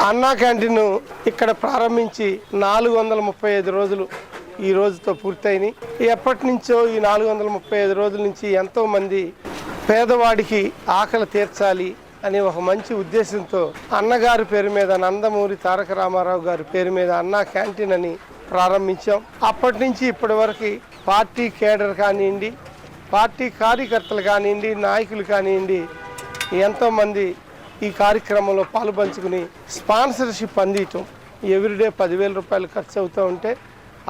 అన్నా క్యాంటీన్ ఇక్కడ ప్రారంభించి 435 రోజులు ఈ రోజుతో పూర్తయినాయి. ఎప్పటి నుంచో ఈ 435 రోజుల నుంచి ఎంతోమంది పేదవాడికి ఆకలి తీర్చాలి అనే ఒక మంచి ఉద్దేశంతో అన్నగారి పేరు మీద, నందమూరి తారక రామారావు గారి పేరు మీద అన్నా క్యాంటీన్ అని ప్రారంభించాం. అప్పటి నుంచి ఇప్పటి వరకు పార్టీ కేడర్ కానివ్వండి, పార్టీ కార్యకర్తలు కానివ్వండి, నాయకులు కానివ్వండి, ఎంతోమంది ఈ కార్యక్రమంలో పాలుపంచుకుని స్పాన్సర్షిప్ అందించడం. ఎవ్రీడే 10,000 రూపాయలు ఖర్చు అవుతూ ఉంటే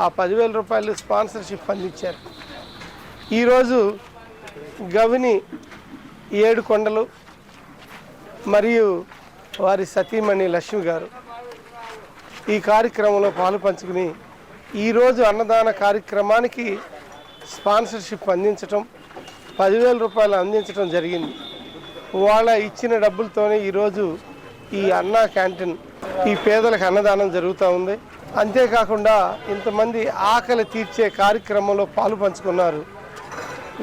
ఆ 10,000 రూపాయలు స్పాన్సర్షిప్ అందించారు. ఈరోజు గవిని ఏడుకొండలు మరియు వారి సతీమణి లక్ష్మి గారు ఈ కార్యక్రమంలో పాలు పంచుకుని ఈరోజు అన్నదాన కార్యక్రమానికి స్పాన్సర్షిప్ అందించటం, 10,000 రూపాయలు అందించడం జరిగింది. వాళ్ళ ఇచ్చిన డబ్బులతోనే ఈరోజు ఈ అన్నా క్యాంటీన్ ఈ పేదలకు అన్నదానం జరుగుతూ ఉంది. అంతేకాకుండా ఇంతమంది ఆకలి తీర్చే కార్యక్రమంలో పాలు పంచుకున్నారు.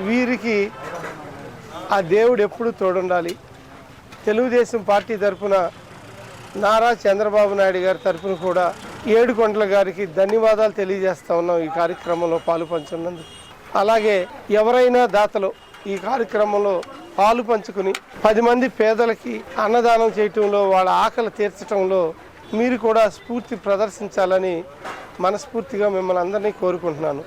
వీరికి ఆ దేవుడు ఎప్పుడు తోడుండాలి. తెలుగుదేశం పార్టీ తరఫున నారా చంద్రబాబు నాయుడు గారి తరఫున కూడా ఏడుకొండల గారికి ధన్యవాదాలు తెలియజేస్తూ ఉన్నాం ఈ కార్యక్రమంలో పాలు పంచుకున్నందుకు. అలాగే ఎవరైనా దాతలు ఈ కార్యక్రమంలో పాలు పంచుకుని 10 మంది పేదలకి అన్నదానం చేయటంలో, వాళ్ళ ఆకలి తీర్చడంలో మీరు కూడా స్ఫూర్తి ప్రదర్శించాలని మనస్ఫూర్తిగా మిమ్మల్ని అందరినీ కోరుకుంటున్నాను.